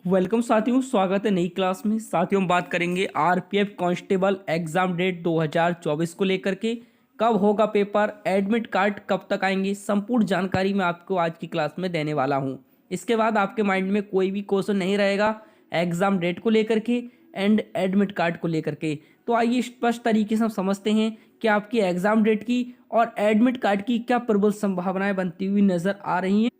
Welcome साथियों, स्वागत है नई क्लास में। साथियों, हम बात करेंगे आरपीएफ कांस्टेबल एग्जाम डेट 2024 को लेकर के। कब होगा पेपर, एडमिट कार्ड कब तक आएंगे, संपूर्ण जानकारी मैं आपको आज की क्लास में देने वाला हूं। इसके बाद आपके माइंड में कोई भी क्वेश्चन नहीं रहेगा एग्जाम डेट को लेकर के एंड एडमिट कार्ड को लेकर के। तो आइए स्पष्ट तरीके से हम समझते हैं कि आपकी एग्जाम डेट की और एडमिट कार्ड की क्या प्रबल संभावनाएं बनती हुई नजर आ रही हैं।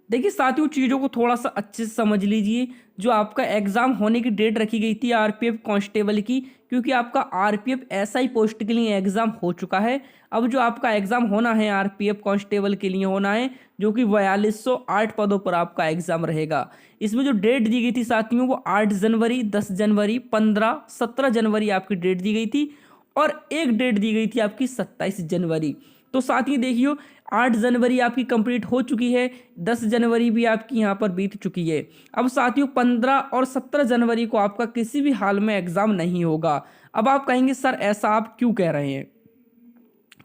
देखिए साथियों, चीज़ों को थोड़ा सा अच्छे से समझ लीजिए। जो आपका एग्ज़ाम होने की डेट रखी गई थी आरपीएफ कांस्टेबल की, क्योंकि आपका आरपीएफ एसआई पोस्ट के लिए एग्ज़ाम हो चुका है। अब जो आपका एग्ज़ाम होना है आरपीएफ कांस्टेबल के लिए होना है, जो कि 4208 पदों पर आपका एग्ज़ाम रहेगा। इसमें जो डेट दी गई थी साथियों, वो 8 जनवरी, 10 जनवरी, 15, 17 जनवरी आपकी डेट दी गई थी और एक डेट दी गई थी आपकी 27 जनवरी। तो साथ ही देखियो, 8 जनवरी आपकी कंप्लीट हो चुकी है, 10 जनवरी भी आपकी यहाँ पर बीत चुकी है। अब साथियों 15 और 17 जनवरी को आपका किसी भी हाल में एग्जाम नहीं होगा। अब आप कहेंगे सर ऐसा आप क्यों कह रहे हैं?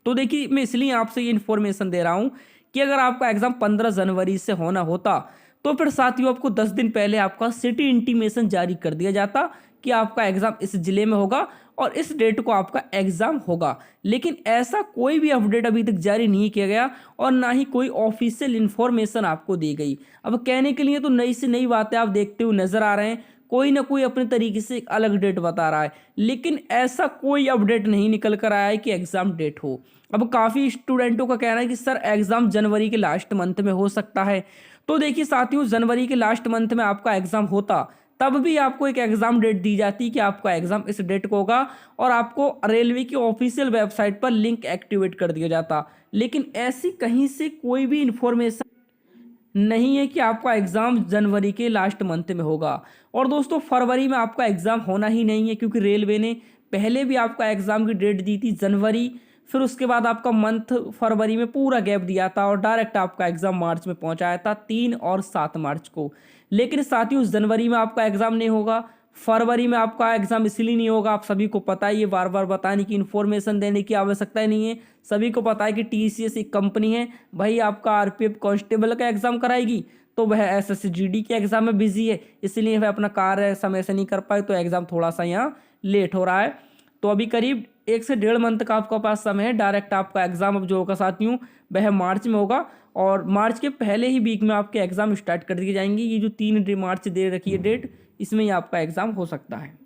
तो देखिए, मैं इसलिए आपसे ये इन्फॉर्मेशन दे रहा हूँ कि अगर आपका एग्जाम 15 जनवरी से होना होता तो फिर साथियों आपको 10 दिन पहले आपका सिटी इंटीमेशन जारी कर दिया जाता कि आपका एग्जाम इस जिले में होगा और इस डेट को आपका एग्जाम होगा। लेकिन ऐसा कोई भी अपडेट अभी तक जारी नहीं किया गया और ना ही कोई ऑफिशियल इन्फॉर्मेशन आपको दी गई। अब कहने के लिए तो नई से नई बातें आप देखते हुए नजर आ रहे हैं, कोई ना कोई अपने तरीके से एक अलग डेट बता रहा है, लेकिन ऐसा कोई अपडेट नहीं निकल कर आया है कि एग्जाम डेट हो। अब काफ़ी स्टूडेंटों का कहना है कि सर एग्जाम जनवरी के लास्ट मंथ में हो सकता है। तो देखिए साथियों, जनवरी के लास्ट मंथ में आपका एग्जाम होता तब भी आपको एक एग्जाम डेट दी जाती कि आपका एग्जाम इस डेट को होगा और आपको रेलवे की ऑफिशियल वेबसाइट पर लिंक एक्टिवेट कर दिया जाता। लेकिन ऐसी कहीं से कोई भी इंफॉर्मेशन नहीं है कि आपका एग्ज़ाम जनवरी के लास्ट मंथ में होगा। और दोस्तों, फरवरी में आपका एग्ज़ाम होना ही नहीं है, क्योंकि रेलवे ने पहले भी आपका एग्ज़ाम की डेट दी थी जनवरी, फिर उसके बाद आपका मंथ फरवरी में पूरा गैप दिया था और डायरेक्ट आपका एग्ज़ाम मार्च में पहुंचाया था 3 और 7 मार्च को। लेकिन साथियों, जनवरी में आपका एग्ज़ाम नहीं होगा, फरवरी में आपका एग्जाम इसलिए नहीं होगा। आप सभी को पता है, ये बार बार बताने की, इन्फॉर्मेशन देने की आवश्यकता ही नहीं है। सभी को पता है कि टीसीएस एक कंपनी है भाई, आपका आरपीएफ कांस्टेबल का एग्जाम कराएगी तो वह एसएसजीडी के एग्जाम में बिजी है, इसलिए वह अपना कार्य समय से नहीं कर पाए, तो एग्जाम थोड़ा सा यहाँ लेट हो रहा है। तो अभी करीब 1 से 1.5 मंथ का आपका पास समय है। डायरेक्ट आपका एग्जाम अब जो होगा साथियों, वह मार्च में होगा और मार्च के पहले ही वीक में आपके एग्जाम स्टार्ट कर दिए जाएंगे। ये जो 3 मार्च दे रखी है डेट, इसमें ही आपका एग्ज़ाम हो सकता है।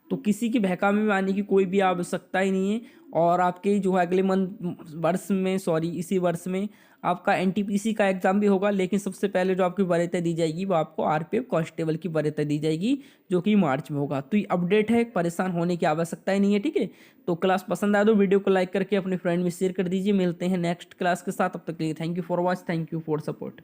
तो किसी की बहकावे में आने की कोई भी आवश्यकता ही नहीं है। और आपके जो है अगले वर्ष में, इसी वर्ष में आपका एनटीपीसी का एग्ज़ाम भी होगा। लेकिन सबसे पहले जो आपकी वरीयता दी जाएगी वो आपको आरपीएफ कांस्टेबल की वरीयता दी जाएगी, जो कि मार्च में होगा। तो ये अपडेट है, परेशान होने की आवश्यकता ही नहीं है, ठीक है। तो क्लास पसंद आए तो वीडियो को लाइक करके अपने फ्रेंड में शेयर कर दीजिए। मिलते हैं नेक्स्ट क्लास के साथ, तब तक के लिए thank you for watch, thank you for support.